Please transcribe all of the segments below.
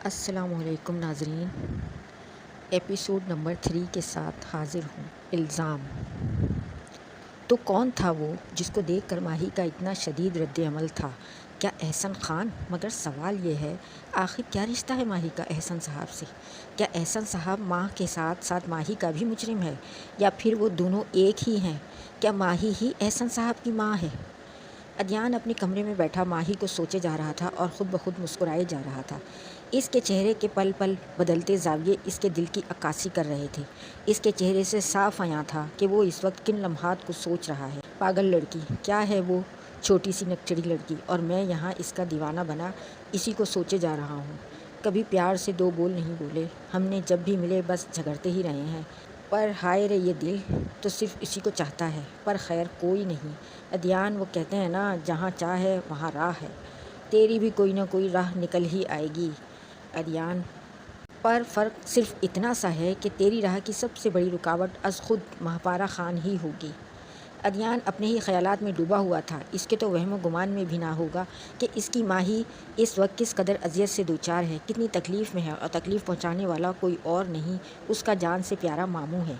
السلام علیکم ناظرین، ایپیسوڈ نمبر 3 کے ساتھ حاضر ہوں۔ الزام۔ تو کون تھا وہ جس کو دیکھ کر ماہی کا اتنا شدید رد عمل تھا؟ کیا احسن خان؟ مگر سوال یہ ہے، آخر کیا رشتہ ہے ماہی کا احسن صاحب سے؟ کیا احسن صاحب ماں کے ساتھ ساتھ ماہی کا بھی مجرم ہے، یا پھر وہ دونوں ایک ہی ہیں؟ کیا ماہی ہی احسن صاحب کی ماں ہے؟ عدنان اپنے کمرے میں بیٹھا ماہی کو سوچے جا رہا تھا اور خود بخود مسکرائے جا رہا تھا۔ اس کے چہرے کے پل پل بدلتے زاویے اس کے دل کی عکاسی کر رہے تھے۔ اس کے چہرے سے صاف عیاں تھا کہ وہ اس وقت کن لمحات کو سوچ رہا ہے۔ پاگل لڑکی، کیا ہے وہ چھوٹی سی نکچڑی لڑکی، اور میں یہاں اس کا دیوانہ بنا اسی کو سوچے جا رہا ہوں۔ کبھی پیار سے دو بول نہیں بولے، ہم نے جب بھی ملے بس جھگڑتے ہی رہے ہیں، پر ہائے رے یہ دل تو صرف اسی کو چاہتا ہے، پر خیر کوئی نہیں۔ عدنان، وہ کہتے ہیں نا، جہاں چاہ ہے وہاں راہ ہے، تیری بھی کوئی نہ کوئی راہ نکل ہی آئے گی عدنان، پر فرق صرف اتنا سا ہے کہ تیری راہ کی سب سے بڑی رکاوٹ از خود مہاپارہ خان ہی ہوگی۔ عدنان اپنے ہی خیالات میں ڈوبا ہوا تھا۔ اس کے تو وہم و گمان میں بھی نہ ہوگا کہ اس کی ماہی اس وقت کس قدر اذیت سے دوچار ہے، کتنی تکلیف میں ہے، اور تکلیف پہنچانے والا کوئی اور نہیں، اس کا جان سے پیارا ماموں ہے۔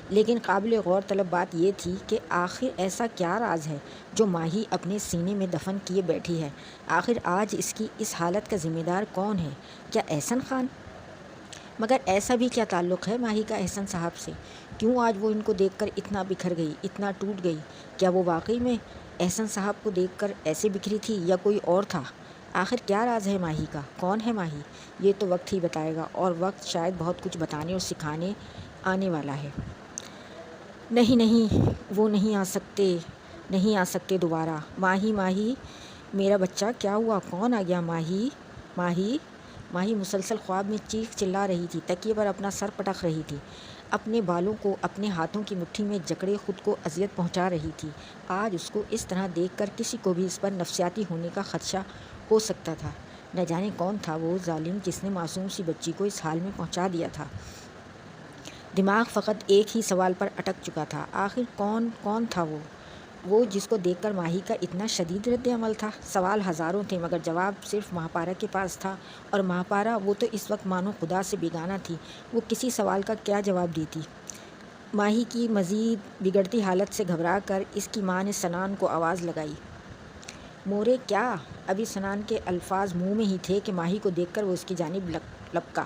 لیکن قابل غور طلب بات یہ تھی کہ آخر ایسا کیا راز ہے جو ماہی اپنے سینے میں دفن کیے بیٹھی ہے؟ آخر آج اس کی اس حالت کا ذمہ دار کون ہے؟ کیا احسن خان؟ مگر ایسا بھی کیا تعلق ہے ماہی کا احسن صاحب سے؟ کیوں آج وہ ان کو دیکھ کر اتنا بکھر گئی، اتنا ٹوٹ گئی؟ کیا وہ واقعی میں احسن صاحب کو دیکھ کر ایسے بکھری تھی، یا کوئی اور تھا؟ آخر کیا راز ہے ماہی کا؟ کون ہے ماہی؟ یہ تو وقت ہی بتائے گا، اور وقت شاید بہت کچھ بتانے اور سکھانے آنے والا ہے۔ نہیں نہیں، وہ نہیں آ سکتے دوبارہ۔ ماہی، ماہی میرا بچہ، کیا ہوا؟ کون آ گیا؟ ماہی، ماہی۔ ماہی مسلسل خواب میں چیخ چلا رہی تھی، تکیے پر اپنا سر پٹک رہی تھی، اپنے بالوں کو اپنے ہاتھوں کی مٹھی میں جکڑے خود کو اذیت پہنچا رہی تھی۔ آج اس کو اس طرح دیکھ کر کسی کو بھی اس پر نفسیاتی ہونے کا خدشہ ہو سکتا تھا۔ نہ جانے کون تھا وہ ظالم جس نے معصوم سی بچی کو اس حال میں پہنچا دیا تھا۔ دماغ فقط ایک ہی سوال پر اٹک چکا تھا، آخر کون تھا وہ جس کو دیکھ کر ماہی کا اتنا شدید رد عمل تھا؟ سوال ہزاروں تھے، مگر جواب صرف مہاپارہ کے پاس تھا، اور مہاپارہ، وہ تو اس وقت مانو خدا سے بیگانہ تھی۔ وہ کسی سوال کا کیا جواب دیتی؟ ماہی کی مزید بگڑتی حالت سے گھبرا کر اس کی ماں نے سنان کو آواز لگائی۔ مورے کیا؟ ابھی سنان کے الفاظ منہ میں ہی تھے کہ ماہی کو دیکھ کر وہ اس کی جانب لپکا۔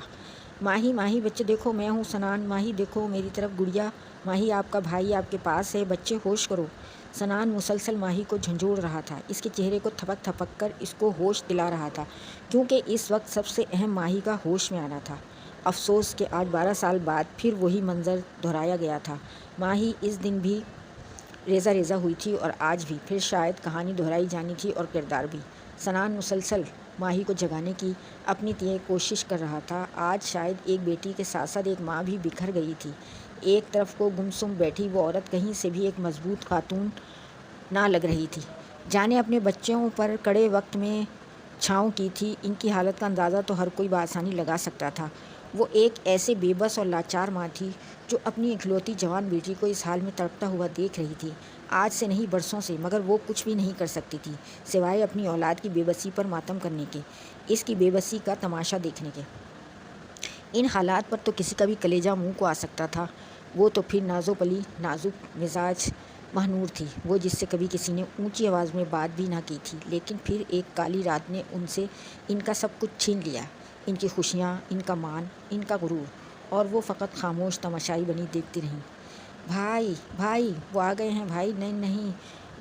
ماہی بچے دیکھو، میں ہوں سنان، ماہی دیکھو میری طرف، گڑیا، ماہی آپ کا بھائی آپ کے پاس ہے، بچے ہوش کرو۔ سنان مسلسل ماہی کو جھنجھوڑ رہا تھا، اس کے چہرے کو تھپک تھپک کر اس کو ہوش دلا رہا تھا، کیونکہ اس وقت سب سے اہم ماہی کا ہوش میں آنا تھا۔ افسوس کہ آج 12 سال بعد پھر وہی منظر دہرایا گیا تھا۔ ماہی اس دن بھی ریزہ ریزہ ہوئی تھی، اور آج بھی پھر شاید کہانی دہرائی جانی تھی، اور کردار بھی۔ سنان مسلسل ماہی کو جگانے کی اپنی کوشش کر رہا تھا۔ آج شاید ایک بیٹی کے ساتھ ساتھ ایک ماں بھی بکھر گئی تھی۔ ایک طرف کو گمسم بیٹھی وہ عورت کہیں سے بھی ایک مضبوط خاتون نہ لگ رہی تھی، جانے اپنے بچوں پر کڑے وقت میں چھاؤں کی تھی۔ ان کی حالت کا اندازہ تو ہر کوئی بآسانی لگا سکتا تھا۔ وہ ایک ایسے بے بس اور لاچار ماں تھی جو اپنی اکلوتی جوان بیٹی کو اس حال میں تڑپتا ہوا دیکھ رہی تھی۔ آج سے نہیں، برسوں سے، مگر وہ کچھ بھی نہیں کر سکتی تھی سوائے اپنی اولاد کی بے بسی پر ماتم کرنے کے، اس کی بے بسی کا تماشا دیکھنے کے۔ ان حالات پر تو کسی کا بھی کلیجہ منہ کو آ سکتا تھا۔ وہ تو پھر نازک مزاج مہنور تھی، وہ جس سے کبھی کسی نے اونچی آواز میں بات بھی نہ کی تھی، لیکن پھر ایک کالی رات نے ان سے ان کا سب کچھ چھین لیا، ان کی خوشیاں، ان کا مان، ان کا غرور، اور وہ فقط خاموش تماشائی بنی دیکھتی رہیں۔ بھائی وہ آ گئے ہیں بھائی۔ نہیں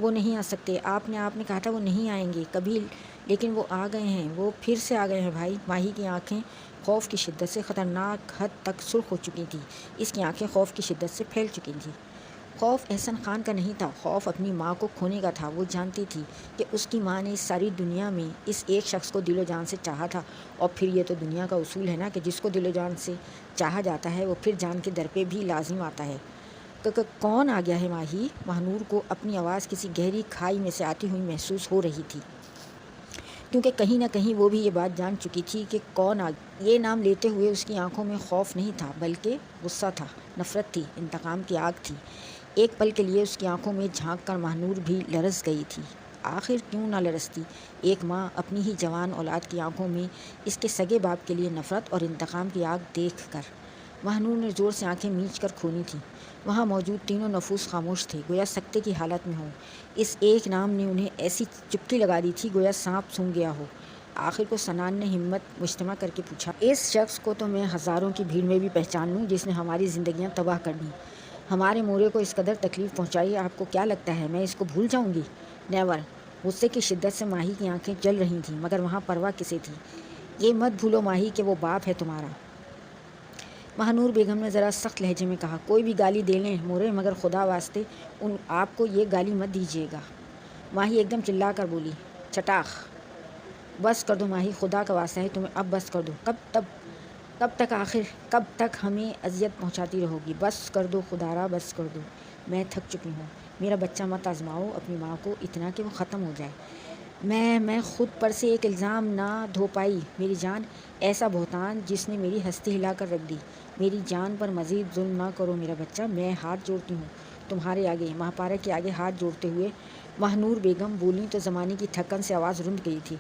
وہ نہیں آ سکتے، آپ نے کہا تھا وہ نہیں آئیں گے کبھی، لیکن وہ آ گئے ہیں، وہ پھر سے آ گئے ہیں بھائی۔ ماہی کی آنکھیں خوف کی شدت سے خطرناک حد تک سرخ ہو چکی تھیں، اس کی آنکھیں خوف کی شدت سے پھیل چکی تھیں۔ خوف احسن خان کا نہیں تھا، خوف اپنی ماں کو کھونے کا تھا۔ وہ جانتی تھی کہ اس کی ماں نے اس ساری دنیا میں اس ایک شخص کو دل و جان سے چاہا تھا، اور پھر یہ تو دنیا کا اصول ہے نا کہ جس کو دل و جان سے چاہا جاتا ہے وہ پھر جان کے در پہ بھی لازم آتا ہے۔ کون آ گیا ہے ماہی؟ مہنور کو اپنی آواز کسی گہری کھائی میں سے آتی ہوئی محسوس ہو رہی تھی، کیونکہ کہیں نہ کہیں وہ بھی یہ بات جان چکی تھی کہ کون یہ نام لیتے ہوئے اس کی آنکھوں میں خوف نہیں تھا، بلکہ غصہ تھا، نفرت تھی، انتقام کی آگ تھی۔ ایک پل کے لیے اس کی آنکھوں میں جھانک کر مہنور بھی لرز گئی تھی۔ آخر کیوں نہ لرزتی ایک ماں اپنی ہی جوان اولاد کی آنکھوں میں اس کے سگے باپ کے لیے نفرت اور انتقام کی آگ دیکھ کر۔ ماہنور نے زور سے آنکھیں میچ کر کھولی تھیں۔ وہاں موجود تینوں نفوس خاموش تھے، گویا سکتے کی حالت میں ہوں۔ اس ایک نام نے انہیں ایسی چپکی لگا دی تھی گویا سانپ سونگھ گیا ہو۔ آخر کو سنان نے ہمت مجتمع کر کے پوچھا، اس شخص کو تو میں ہزاروں کی بھیڑ میں بھی پہچان لوں جس نے ہماری زندگیاں تباہ کر دیں، ہمارے مورے کو اس قدر تکلیف پہنچائی، آپ کو کیا لگتا ہے میں اس کو بھول جاؤں گی؟ نیور۔ غصے کی شدت سے ماہی کی آنکھیں جل رہی تھیں، مگر وہاں پرواہ کسے تھی؟ یہ مت بھولو ماہی کہ وہ باپ ہے تمہارا۔ ماہنور بیگم نے ذرا سخت لہجے میں کہا، کوئی بھی گالی دے لیں مورے، مگر خدا واسطے آپ کو یہ گالی مت دیجیے گا۔ ماہی ایک دم چلا کر بولی، چٹاخ! بس کر دو ماہی، خدا کا واسطہ ہے تمہیں اب بس کر دو۔ کب تک آخر کب تک ہمیں اذیت پہنچاتی رہو گی؟ بس کر دو خدارا، بس کر دو، میں تھک چکی ہوں۔ میرا بچہ مت آزماؤ اپنی ماں کو اتنا کہ وہ ختم ہو جائے۔ میں خود پر سے ایک الزام نہ دھو پائی میری جان، ایسا بہتان جس نے میری ہستی ہلا کر رکھ دی۔ میری جان پر مزید ظلم نہ کرو میرا بچہ، میں ہاتھ جوڑتی ہوں تمہارے آگے، مہاپارک کے آگے ہاتھ جوڑتے ہوئے ماہنور بیگم بولیں تو زمانے کی تھکن سے آواز رند گئی تھی۔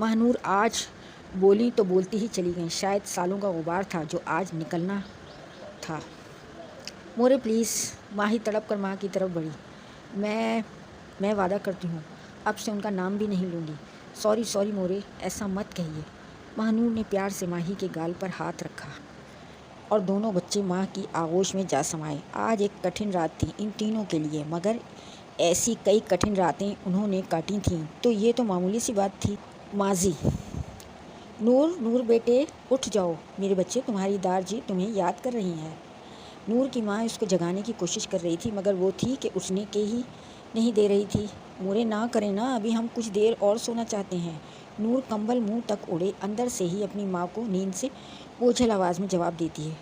ماہنور آج بولیں تو بولتی ہی چلی گئیں، شاید سالوں کا غبار تھا جو آج نکلنا تھا۔ مورے پلیز، ماہی تڑپ کر ماں کی طرف بڑھی، میں وعدہ کرتی ہوں اب سے ان کا نام بھی نہیں لوں گی۔ سوری مورے، ایسا مت کہیے۔ ماہنور نے پیار سے ماہی کے گال پر ہاتھ رکھا اور دونوں بچے ماں کی آغوش میں جا سمائے۔ آج ایک کٹھن رات تھی ان تینوں کے لیے، مگر ایسی کئی کٹھن راتیں انہوں نے کاٹی تھیں تو یہ تو معمولی سی بات تھی، ماضی۔ نور بیٹے اٹھ جاؤ، میرے بچے تمہاری دار جی تمہیں یاد کر رہی ہیں۔ نور کی ماں اس کو جگانے کی کوشش کر رہی تھی، مگر وہ تھی کہ اٹھنے کے ہی نہیں دے رہی تھی۔ مورے نہ کریں نا، ابھی ہم کچھ دیر اور سونا چاہتے ہیں۔ نور کمبل منہ تک اڑے اندر سے ہی اپنی ماں کو نیند سے بوجھل آواز میں جواب دیتی ہے،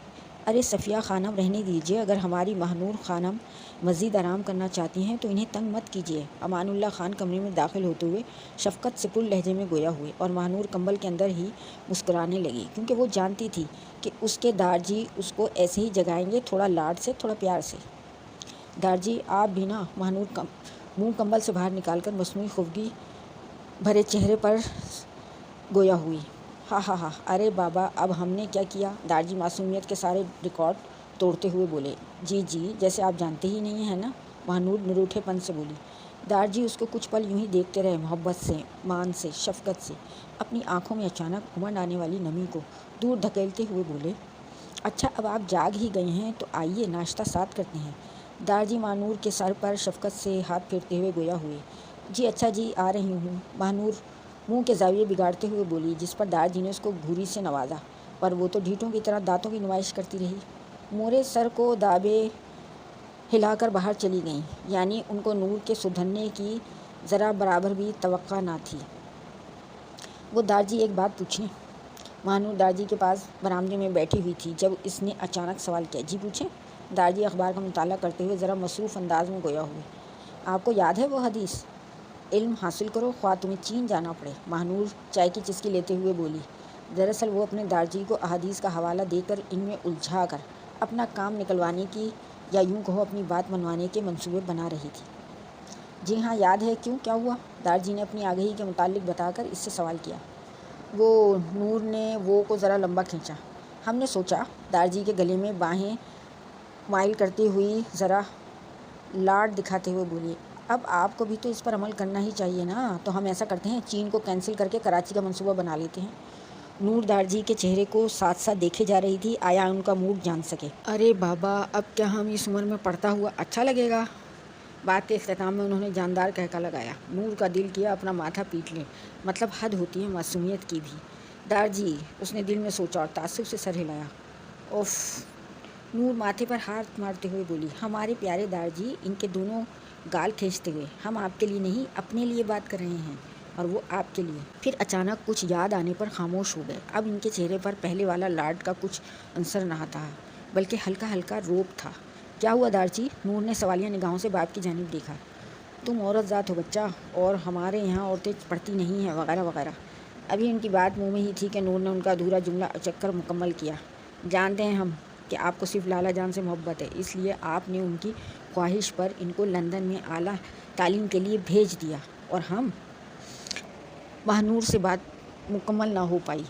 ارے صفیہ خانم رہنے دیجیے، اگر ہماری ماہنور خانم مزید آرام کرنا چاہتی ہیں تو انہیں تنگ مت کیجیے۔ امان اللہ خان کمرے میں داخل ہوتے ہوئے شفقت سے پر لہجے میں گویا ہوئے اور ماہنور کمبل کے اندر ہی مسکرانے لگی، کیونکہ وہ جانتی تھی کہ اس کے دار جی اس کو ایسے ہی جگائیں گے، تھوڑا لاڈ سے، تھوڑا پیار سے۔ دار جی آپ بھی نا؟ ماہنور منہ کمبل سے باہر نکال کر مصنوعی خفگی بھرے چہرے پر گویا ہوئی۔ ہاں، ارے بابا اب ہم نے کیا کیا؟ دار جی معصومیت کے سارے ریکارڈ توڑتے ہوئے بولے۔ جی جیسے آپ جانتے ہی نہیں ہیں نا، ماہنور نروٹھے پن سے بولی۔ دار جی اس کو کچھ پل یوں ہی دیکھتے رہے، محبت سے، مان سے، شفقت سے، اپنی آنکھوں میں اچانک امنڈ آنے والی نمی کو دور دھکیلتے ہوئے بولے، اچھا اب آپ جاگ ہی گئے ہیں تو آئیے ناشتہ ساتھ کرتے ہیں۔ دار جی ماہنور کے سر پر شفقت سے ہاتھ پھیرتے ہوئے گویا ہوئے۔ جی اچھا جی، آ رہی ہوں۔ ماہنور منہ کے زاویے بگاڑتے ہوئے بولی، جس پر دار جی نے اس کو گھوری سے نوازا، پر وہ تو ڈھیٹوں کی طرح دانتوں کی نمائش کرتی رہی۔ مورے سر کو دابے ہلا کر باہر چلی گئیں، یعنی ان کو نور کے سدھرنے کی ذرا برابر بھی توقع نہ تھی۔ وہ دار جی ایک بات پوچھیں؟ ماہنور دار جی کے پاس برآمدے میں بیٹھی ہوئی تھی جب اس نے اچانک سوال کیا۔ جی پوچھیں؟ دار جی اخبار کا مطالعہ کرتے ہوئے ذرا مصروف انداز میں گویا ہوئے۔ آپ کو یاد ہے وہ حدیث، علم حاصل کرو خواہ تمہیں چین جانا پڑے؟ ماہنور چائے کی چسکی لیتے ہوئے بولی۔ دراصل وہ اپنے دار جی کو احادیث کا حوالہ دے کر ان میں الجھا کر اپنا کام نکلوانے کی، یا یوں کہو اپنی بات منوانے کے منصوبے بنا رہی تھی۔ جی ہاں یاد ہے، کیوں کیا ہوا؟ دار جی نے اپنی آگہی کے متعلق بتا کر اس سے سوال کیا۔ وہ نور نے وہ کو ذرا لمبا کھینچا۔ ہم نے سوچا، دار جی کے گلے میں باہیں مائل کرتی ہوئی ذرا لاڈ دکھاتے ہوئے بولی، اب آپ کو بھی تو اس پر عمل کرنا ہی چاہیے نا، تو ہم ایسا کرتے ہیں چین کو کینسل کر کے کراچی کا منصوبہ بنا لیتے ہیں۔ نور دار جی کے چہرے کو ساتھ ساتھ دیکھے جا رہی تھی، آیا ان کا موڈ جان سکے۔ ارے بابا اب کیا ہم اس عمر میں پڑھتا ہوا اچھا لگے گا؟ بات کے اختتام میں انہوں نے جاندار کہکا لگایا۔ نور کا دل کیا اپنا ماتھا پیٹ لیں، مطلب حد ہوتی ہے معصومیت کی بھی۔ دار جی، اس نے دل میں سوچا اور تعصب سے سر ہلایا۔ اوف! نور ماتھے پر ہاتھ مارتے ہوئے بولی، ہمارے پیارے دار جی، ان کے دونوں گال کھینچتے ہوئے، ہم آپ کے لیے نہیں اپنے لیے بات کر رہے ہیں، اور وہ آپ کے لیے۔ پھر اچانک کچھ یاد آنے پر خاموش ہو گئے۔ اب ان کے چہرے پر پہلے والا لاڈ کا کچھ عنصر نہ تھا، بلکہ ہلکا ہلکا روب تھا۔ کیا ہوا دار جی؟ نور نے سوالیہ نگاہوں سے باپ کی جانب دیکھا۔ تم عورت ذات ہو بچہ، اور ہمارے یہاں عورتیں پڑھتی نہیں ہیں وغیرہ وغیرہ۔ ابھی ان کی بات منہ میں ہی تھی کہ نور نے ان کا ادھورا جملہ اچک کر مکمل کیا۔ جانتے ہیں ہم کہ آپ کو صرف لالا جان سے محبت ہے، اس لیے آپ نے ان کی خواہش پر ان کو لندن میں اعلیٰ تعلیم کے لیے بھیج دیا اور ہم ماہنور سے بات مکمل نہ ہو پائی۔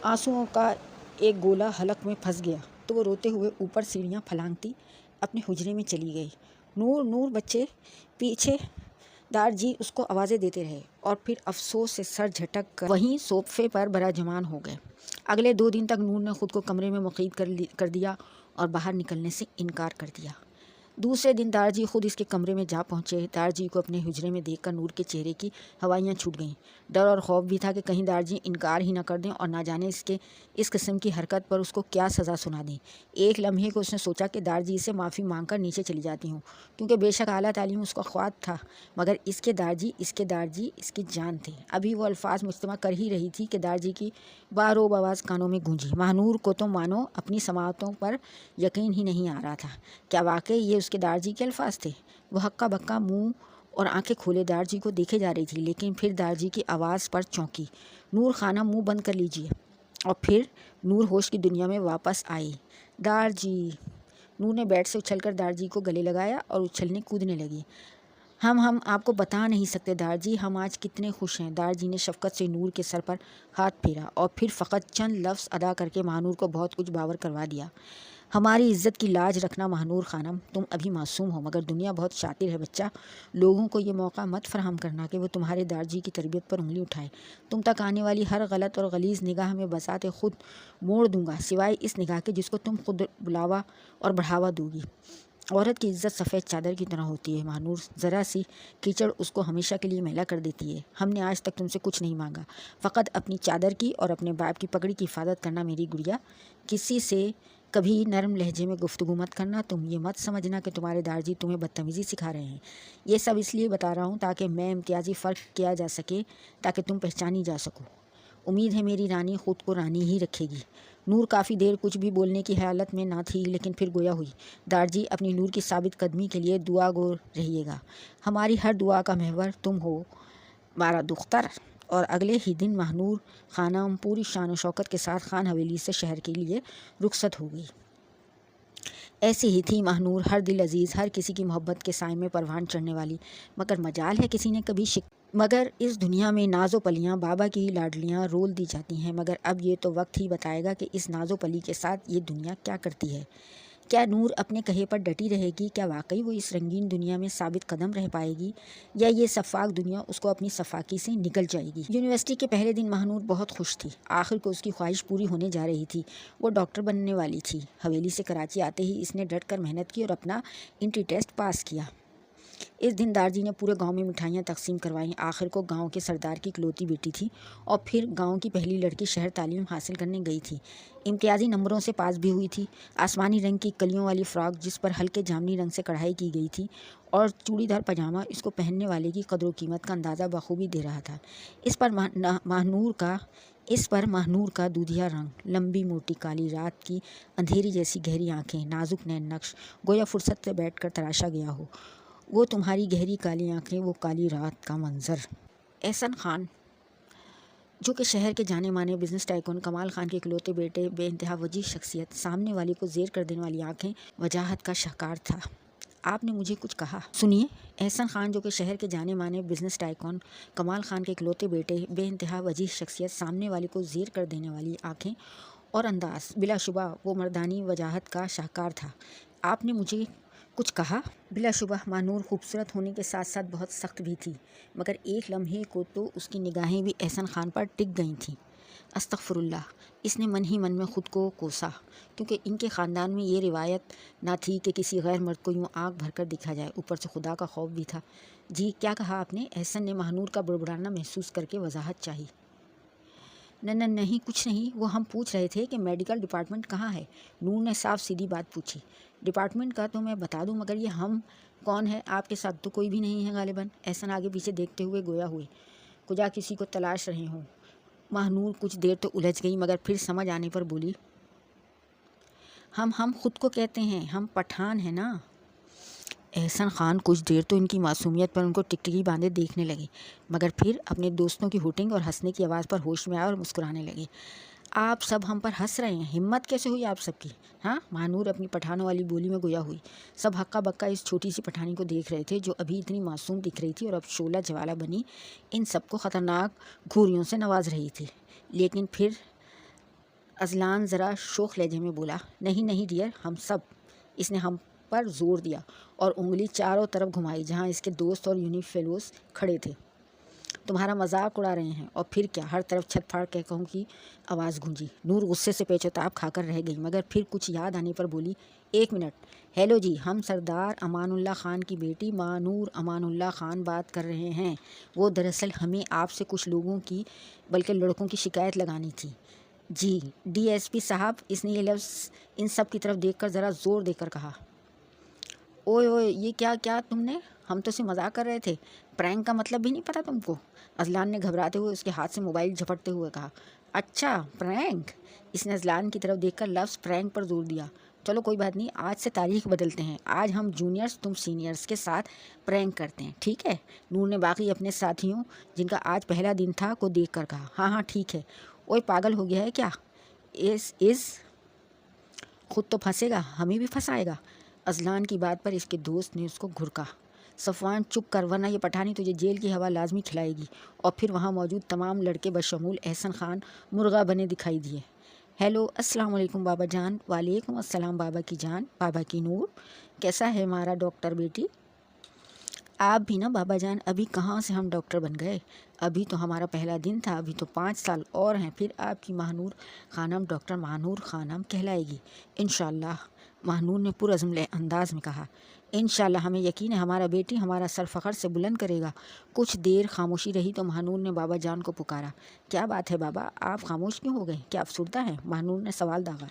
آنسوؤں کا ایک گولا حلق میں پھنس گیا تو وہ روتے ہوئے اوپر سیڑھیاں پھلانگتی اپنے حجرے میں چلی گئی۔ نور نور بچے، پیچھے دار جی اس کو آوازیں دیتے رہے اور پھر افسوس سے سر جھٹک کر وہیں صوفے پر براجمان ہو گئے۔ اگلے 2 دن تک نور نے خود کو کمرے میں مقید کر دیا اور باہر نکلنے سے انکار کر دیا۔ دوسرے دن دار جی خود اس کے کمرے میں جا پہنچے۔ دار جی کو اپنے حجرے میں دیکھ کر نور کے چہرے کی ہوائیاں چھوٹ گئیں۔ ڈر اور خوف بھی تھا کہ کہیں دار جی انکار ہی نہ کر دیں اور نہ جانے اس قسم کی حرکت پر اس کو کیا سزا سنا دیں۔ ایک لمحے کو اس نے سوچا کہ دار جی سے معافی مانگ کر نیچے چلی جاتی ہوں، کیونکہ بے شک اعلیٰ تعلیم اس کا خواب تھا، مگر اس کے دار جی اس کی جان تھے۔ ابھی وہ الفاظ مجتمع کر ہی رہی تھی کہ دار جی کی باروب آواز کانوں میں گونجی۔ ماہنور کو تو مانو اپنی سماعتوں پر یقین ہی نہیں آ رہا تھا۔ کیا واقعی یہ اس کے دار جی کے الفاظ تھے؟ وہ ہکا بکا منہ اور آنکھیں کھولے دار جی کو دیکھے جا رہی تھی، لیکن پھر دار جی کی آواز پر چونکی۔ نور خانہ منہ بند کر لیجیے۔ اور پھر نور ہوش کی دنیا میں واپس آئی۔ دار جی، نور نے بیڈ سے اچھل کر دار جی کو گلے لگایا اور اچھلنے کودنے لگی۔ ہم آپ کو بتا نہیں سکتے دار جی، ہم آج کتنے خوش ہیں۔ دار جی نے شفقت سے نور کے سر پر ہاتھ پھیرا اور پھر فقط چند لفظ ادا کر کے ماہنور کو بہت کچھ باور کروا دیا۔ ہماری عزت کی لاج رکھنا ماہنور خانم، تم ابھی معصوم ہو، مگر دنیا بہت شاطر ہے بچہ۔ لوگوں کو یہ موقع مت فراہم کرنا کہ وہ تمہارے دار جی کی تربیت پر انگلی اٹھائے۔ تم تک آنے والی ہر غلط اور غلیظ نگاہ میں بذات خود موڑ دوں گا، سوائے اس نگاہ کے جس کو تم خود بلاوا اور بڑھاوا دو گی۔ عورت کی عزت سفید چادر کی طرح ہوتی ہے ماہنور، ذرا سی کیچڑ اس کو ہمیشہ کے لیے میلا کر دیتی ہے۔ ہم نے آج تک تم سے کچھ نہیں مانگا، فقط اپنی چادر کی اور اپنے باپ کی پگڑی کی حفاظت کرنا میری گڑیا۔ کسی سے کبھی نرم لہجے میں گفتگو مت کرنا۔ تم یہ مت سمجھنا کہ تمہارے دار جی تمہیں بدتمیزی سکھا رہے ہیں۔ یہ سب اس لیے بتا رہا ہوں تاکہ میں امتیازی فرق کیا جا سکے، تاکہ تم پہچانی جا سکو۔ امید ہے میری رانی خود کو رانی ہی رکھے گی۔ نور کافی دیر کچھ بھی بولنے کی حالت میں نہ تھی، لیکن پھر گویا ہوئی۔ دار جی، اپنی نور کی ثابت قدمی کے لیے دعا گو رہیے گا۔ ہماری ہر دعا کا محور تم ہو مارا دختر۔ اور اگلے ہی دن ماہنور خانم پوری شان و شوکت کے ساتھ خان حویلی سے شہر کے لیے رخصت ہو گئی۔ ایسی ہی تھی ماہنور، ہر دل عزیز، ہر کسی کی محبت کے سائے میں پروان چڑھنے والی، مگر مجال ہے کسی نے کبھی مگر اس دنیا میں ناز و پلیاں بابا کی ہی لاڈلیاں رول دی جاتی ہیں، مگر اب یہ تو وقت ہی بتائے گا کہ اس ناز و پلی کے ساتھ یہ دنیا کیا کرتی ہے۔ کیا نور اپنے کہے پر ڈٹی رہے گی؟ کیا واقعی وہ اس رنگین دنیا میں ثابت قدم رہ پائے گی، یا یہ سفاک دنیا اس کو اپنی سفاکی سے نگل جائے گی؟ یونیورسٹی کے پہلے دن ماہنور بہت خوش تھی۔ آخر کو اس کی خواہش پوری ہونے جا رہی تھی، وہ ڈاکٹر بننے والی تھی۔ حویلی سے کراچی آتے ہی اس نے ڈٹ کر محنت کی اور اپنا انٹری ٹیسٹ پاس کیا۔ اس دن دار جی نے پورے گاؤں میں مٹھائیاں تقسیم کروائیں۔ آخر کو گاؤں کے سردار کی اکلوتی بیٹی تھی اور پھر گاؤں کی پہلی لڑکی شہر تعلیم حاصل کرنے گئی تھی۔ امتیازی نمبروں سے پاس بھی ہوئی تھی۔ آسمانی رنگ کی کلیوں والی فراک جس پر ہلکے جامنی رنگ سے کڑھائی کی گئی تھی اور چوڑی دار پاجامہ اس کو پہننے والے کی قدر و قیمت کا اندازہ بخوبی دے رہا تھا۔ اس پر ماہنور کا دودھیا رنگ، لمبی موٹی کالی رات کی اندھیری جیسی گہری آنکھیں، نازک نین نقش، گویا فرصت سے بیٹھ کر تراشا گیا ہو۔ وہ تمہاری گہری کالی آنکھیں، وہ کالی رات کا منظر۔ احسن خان، جو کہ شہر کے جانے مانے بزنس ٹائکون کمال خان کے اکلوتے بیٹے، بے انتہا وجیح شخصیت، سامنے والی کو زیر کر دینے والی آنکھیں، وجاہت کا شاہکار تھا۔ آپ نے مجھے کچھ کہا؟ سنیے۔ احسن خان، جو کہ شہر کے جانے مانے بزنس ٹائکون کمال خان کے اکلوتے بیٹے، بے انتہا وجیح شخصیت، سامنے والی کو زیر کر دینے والی آنکھیں اور انداز، بلا شبہ وہ مردانی وجاہت کا شاہکار تھا۔ آپ نے مجھے کچھ کہا؟ بلا شبہ ماہنور خوبصورت ہونے کے ساتھ ساتھ بہت سخت بھی تھی، مگر ایک لمحے کو تو اس کی نگاہیں بھی احسن خان پر ٹک گئی تھیں۔ استغفر اللہ، اس نے من ہی من میں خود کو کوسا، کیونکہ ان کے خاندان میں یہ روایت نہ تھی کہ کسی غیر مرد کو یوں آنکھ بھر کر دیکھا جائے، اوپر سے خدا کا خوف بھی تھا۔ جی کیا کہا آپ نے؟ احسن نے ماہنور کا بڑبڑانا محسوس کر کے وضاحت چاہی۔ نہیں کچھ نہیں، وہ ہم پوچھ رہے تھے کہ میڈیکل ڈپارٹمنٹ کہاں ہے؟ نور نے صاف سیدھی بات پوچھی۔ ڈپارٹمنٹ کا تو میں بتا دوں، مگر یہ ہم کون ہے؟ آپ کے ساتھ تو کوئی بھی نہیں ہے غالباً۔ احسن آگے پیچھے دیکھتے ہوئے گویا ہوئے کجا کسی کو تلاش رہے ہوں۔ ماہنور کچھ دیر تو الجھ گئی، مگر پھر سمجھ آنے پر بولی، ہم خود کو کہتے ہیں، ہم پٹھان ہیں نا۔ احسن خان کچھ دیر تو ان کی معصومیت پر ان کو ٹکٹکی باندھے دیکھنے لگے، مگر پھر اپنے دوستوں کی ہوٹنگ اور ہنسنے کی آواز پر ہوش میں آئے اور مسکرانے لگے۔ آپ سب ہم پر ہنس رہے ہیں، ہمت کیسے ہوئی آپ سب کی؟ ہاں، ماہنور اپنی پٹھانوں والی بولی میں گویا ہوئی۔ سب ہکا بکا اس چھوٹی سی پٹھانی کو دیکھ رہے تھے جو ابھی اتنی معصوم دکھ رہی تھی اور اب شعلہ جوالا بنی ان سب کو خطرناک گھوریوں سے نواز رہی تھی۔ لیکن پھر اذلان ذرا شوخ لہجے میں بولا، نہیں نہیں ڈیئر، ہم سب۔ اس نے ہم پر زور دیا اور انگلی چاروں طرف گھمائی جہاں اس کے دوست اور یونی فیلوز کھڑے تھے۔ تمہارا مذاق اڑا رہے ہیں۔ اور پھر کیا؟ ہر طرف چھت پھاڑ کے کہوں کی آواز گونجی۔ نور غصے سے پیچ و تاب کھا کر رہ گئی، مگر پھر کچھ یاد آنے پر بولی، ایک منٹ، ہیلو جی، ہم سردار امان اللہ خان کی بیٹی مانور امان اللہ خان بات کر رہے ہیں۔ وہ دراصل ہمیں آپ سے کچھ لوگوں کی بلکہ لڑکوں کی شکایت لگانی تھی۔ جی ڈی ایس پی صاحب، اس نے یہ لفظ ان سب کی طرف دیکھ کر ذرا زور دے کر کہا۔ اوئے اوئے، یہ کیا تم نے؟ ہم تو اسے مذاق کر رہے تھے، پرینک کا مطلب بھی نہیں پتا تم کو؟ اذلان نے گھبراتے ہوئے اس کے ہاتھ سے موبائل جھپٹتے ہوئے کہا۔ اچھا پرینک؟ اس نے اذلان کی طرف دیکھ کر لفظ پرینک پر زور دیا۔ چلو کوئی بات نہیں، آج سے تاریخ بدلتے ہیں، آج ہم جونیئرز تم سینئرز کے ساتھ پرینک کرتے ہیں، ٹھیک ہے؟ نور نے باقی اپنے ساتھیوں جن کا آج پہلا دن تھا کو دیکھ کر کہا۔ ہاں ہاں ٹھیک ہے۔ اوئے پاگل ہو گیا ہے کیا؟ خود تو پھنسے گا، ہمیں بھی پھنسائے گا۔ اذلان کی بات پر اس کے دوست نے اس کو گھرکا۔ صفوان چپ کر، ورنہ یہ پٹھانی تجھے جیل کی ہوا لازمی کھلائے گی۔ اور پھر وہاں موجود تمام لڑکے بشمول احسن خان مرغا بنے دکھائی دیے۔ ہیلو، السلام علیکم بابا جان۔ وعلیکم السلام بابا کی جان، بابا کی نور، کیسا ہے ہمارا ڈاکٹر بیٹی؟ آپ بھی نا بابا جان، ابھی کہاں سے ہم ڈاکٹر بن گئے؟ ابھی تو ہمارا پہلا دن تھا، ابھی تو 5 سال اور ہیں، پھر آپ کی ماہنور خانم ڈاکٹر ماہنور خانم کہلائے گی انشاءاللہ، ماہنور نے پرعزم انداز میں کہا۔ انشاءاللہ، ہمیں یقین ہے ہمارا بیٹی ہمارا سر فخر سے بلند کرے گا۔ کچھ دیر خاموشی رہی تو ماہنور نے بابا جان کو پکارا۔ کیا بات ہے بابا، آپ خاموش کیوں ہو گئے؟ کیا افسردہ ہیں؟ ماہنور نے سوال داغا۔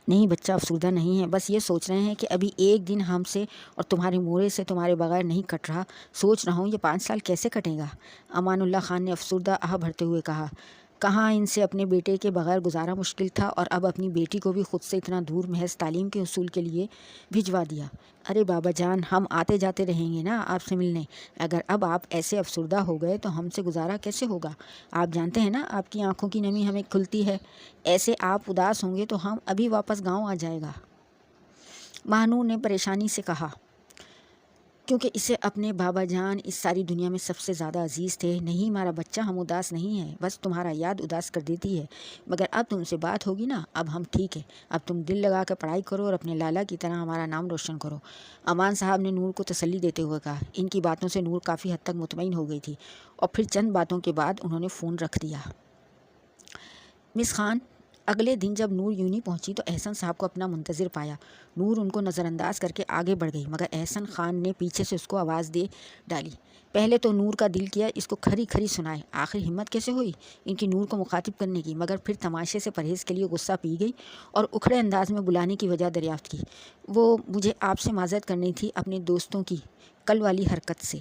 نہیں بچہ، افسردہ نہیں ہے، بس یہ سوچ رہے ہیں کہ ابھی ایک دن ہم سے اور تمہارے مورے سے تمہارے بغیر نہیں کٹ رہا، سوچ رہا ہوں یہ 5 سال کیسے کٹے گا۔ امان اللہ خان نے افسردہ آہ بھرتے ہوئے کہا۔ کہاں ان سے اپنے بیٹے کے بغیر گزارا مشکل تھا اور اب اپنی بیٹی کو بھی خود سے اتنا دور محض تعلیم کے حصول کے لیے بھجوا دیا۔ ارے بابا جان، ہم آتے جاتے رہیں گے نا آپ سے ملنے، اگر اب آپ ایسے افسردہ ہو گئے تو ہم سے گزارا کیسے ہوگا؟ آپ جانتے ہیں نا آپ کی آنکھوں کی نمی ہمیں کھلتی ہے، ایسے آپ اداس ہوں گے تو ہم ابھی واپس گاؤں آ جائے گا۔ ماہنور نے پریشانی سے کہا، کیونکہ اسے اپنے بابا جان اس ساری دنیا میں سب سے زیادہ عزیز تھے۔ نہیں ہمارا بچہ، ہم اداس نہیں ہیں، بس تمہارا یاد اداس کر دیتی ہے، مگر اب تم سے بات ہوگی نا، اب ہم ٹھیک ہے، اب تم دل لگا کر پڑھائی کرو اور اپنے لالا کی طرح ہمارا نام روشن کرو۔ امان صاحب نے نور کو تسلی دیتے ہوئے کہا۔ ان کی باتوں سے نور کافی حد تک مطمئن ہو گئی تھی اور پھر چند باتوں کے بعد انہوں نے فون رکھ دیا۔ مس خان، اگلے دن جب نور یونی پہنچی تو احسن صاحب کو اپنا منتظر پایا۔ نور ان کو نظر انداز کر کے آگے بڑھ گئی، مگر احسن خان نے پیچھے سے اس کو آواز دے ڈالی۔ پہلے تو نور کا دل کیا اس کو کھری کھری سنائے، آخر ہمت کیسے ہوئی ان کی نور کو مخاطب کرنے کی، مگر پھر تماشے سے پرہیز کے لیے غصہ پی گئی اور اکھڑے انداز میں بلانے کی وجہ دریافت کی۔ وہ مجھے آپ سے معذرت کرنی تھی اپنے دوستوں کی کل والی حرکت سے۔